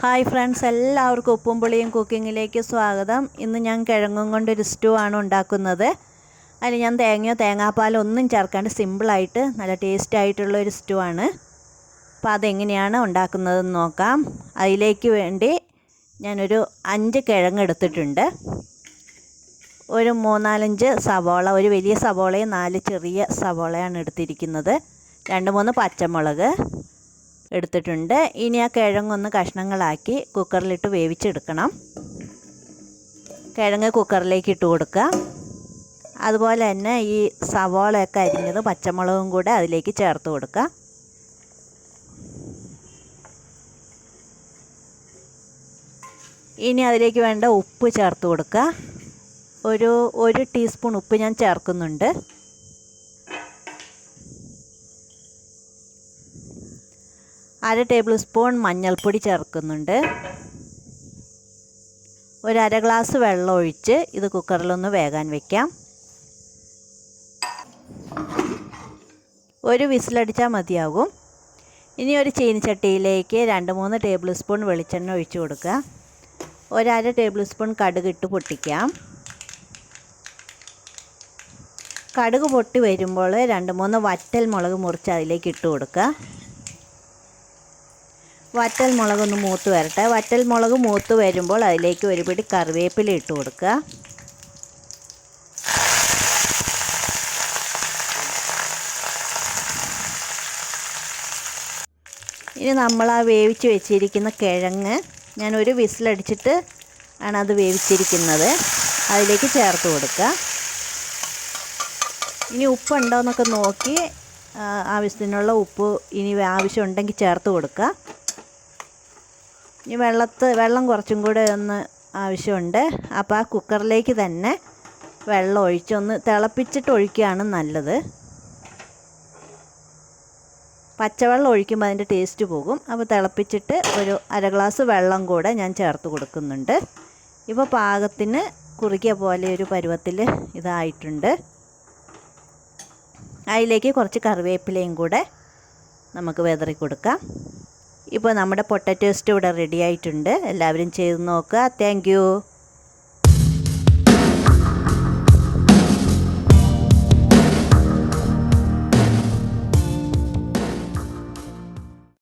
Hi friends, എല്ലാവർക്കും ഉപ്പും പുളിയും കുക്കിങ്ങിലേക്ക് സ്വാഗതം. ഇന്ന് ഞാൻ കിഴങ്ങും കൊണ്ടൊരു സ്റ്റൂ ആണ് ഉണ്ടാക്കുന്നത്. അതിൽ ഞാൻ തേങ്ങയോ തേങ്ങാപ്പാലോ ഒന്നും ചേർക്കാണ്ട് സിമ്പിളായിട്ട് നല്ല ടേസ്റ്റ് ആയിട്ടുള്ളൊരു സ്റ്റൂ ആണ്. അപ്പോൾ അതെങ്ങനെയാണ് ഉണ്ടാക്കുന്നതെന്ന് നോക്കാം. അതിലേക്ക് വേണ്ടി ഞാനൊരു 5 കിഴങ്ങ് എടുത്തിട്ടുണ്ട്. ഒരു 3-4 സവോള, ഒരു വലിയ സവോളയും 4 ചെറിയ സവോളയാണ് എടുത്തിരിക്കുന്നത്. 2-3 പച്ചമുളക് എടുത്തിട്ടുണ്ട്. ഇനി ആ കിഴങ്ങൊന്ന് കഷ്ണങ്ങളാക്കി കുക്കറിലിട്ട് വേവിച്ചെടുക്കണം. കിഴങ്ങ് കുക്കറിലേക്ക് ഇട്ട് കൊടുക്കുക. അതുപോലെ തന്നെ ഈ സവോളയൊക്കെ അരിഞ്ഞത് പച്ചമുളകും കൂടെ അതിലേക്ക് ചേർത്ത് കൊടുക്കുക. ഇനി അതിലേക്ക് വേണ്ട ഉപ്പ് ചേർത്ത് കൊടുക്കുക. ഒരു ടീസ്പൂൺ ഉപ്പ് ഞാൻ ചേർക്കുന്നുണ്ട്. അര ടേബിൾ സ്പൂൺ മഞ്ഞൾപ്പൊടി ചേർക്കുന്നുണ്ട്. ഒരു അര ഗ്ലാസ് വെള്ളം ഒഴിച്ച് ഇത് കുക്കറിലൊന്ന് വേകാൻ വയ്ക്കാം. ഒരു വിസിലടിച്ചാൽ മതിയാകും. ഇനി ഒരു ചീനിച്ചട്ടിയിലേക്ക് 2-3 ടേബിൾ സ്പൂൺ വെളിച്ചെണ്ണ ഒഴിച്ച് കൊടുക്കുക. ഒരര ടേബിൾ സ്പൂൺ കടുക് ഇട്ട് പൊട്ടിക്കാം. കടുക് പൊട്ടി വരുമ്പോൾ 2-3 വറ്റൽ മുളക് മുറിച്ച് അതിലേക്ക് ഇട്ട് കൊടുക്കുക. വറ്റൽ മുളകൊന്ന് മൂത്ത് വരട്ടെ. വറ്റൽ മുളക് മൂത്ത് വരുമ്പോൾ അതിലേക്ക് ഒരു പിടി കറിവേപ്പില ഇട്ട് കൊടുക്കുക. ഇനി നമ്മൾ ആ വേവിച്ച് വെച്ചിരിക്കുന്ന കിഴങ്ങ് ഞാൻ ഒരു വിസിലടിച്ചിട്ട് ആണ് അത് വേവിച്ചിരിക്കുന്നത്, അതിലേക്ക് ചേർത്ത് കൊടുക്കുക. ഇനി ഉപ്പുണ്ടോ എന്നൊക്കെ നോക്കി ആവശ്യത്തിനുള്ള ഉപ്പ് ഇനി ആവശ്യമുണ്ടെങ്കിൽ ചേർത്ത് കൊടുക്കുക. ഇനി വെള്ളം കുറച്ചും കൂടെ ഒന്ന് ആവശ്യമുണ്ട്. അപ്പോൾ ആ കുക്കറിലേക്ക് തന്നെ വെള്ളം ഒഴിച്ചൊന്ന് തിളപ്പിച്ചിട്ട് ഒഴിക്കുകയാണ് നല്ലത്. പച്ചവെള്ളം ഒഴിക്കുമ്പോൾ അതിൻ്റെ ടേസ്റ്റ് പോകും. അപ്പോൾ തിളപ്പിച്ചിട്ട് ഒരു അര ഗ്ലാസ് വെള്ളം കൂടെ ഞാൻ ചേർത്ത് കൊടുക്കുന്നുണ്ട്. ഇപ്പോൾ പാകത്തിന് കുറുകിയ പോലെ ഒരു പരുവത്തിൽ ഇതായിട്ടുണ്ട്. അതിലേക്ക് കുറച്ച് കറിവേപ്പിലയും കൂടെ നമുക്ക് വിതറി കൊടുക്കാം. ഇപ്പോൾ നമ്മുടെ പൊട്ടറ്റോ സ്റ്റൂ ഇവിടെ റെഡി ആയിട്ടുണ്ട്. എല്ലാവരും ചെയ്ത് നോക്കുക. Thank you.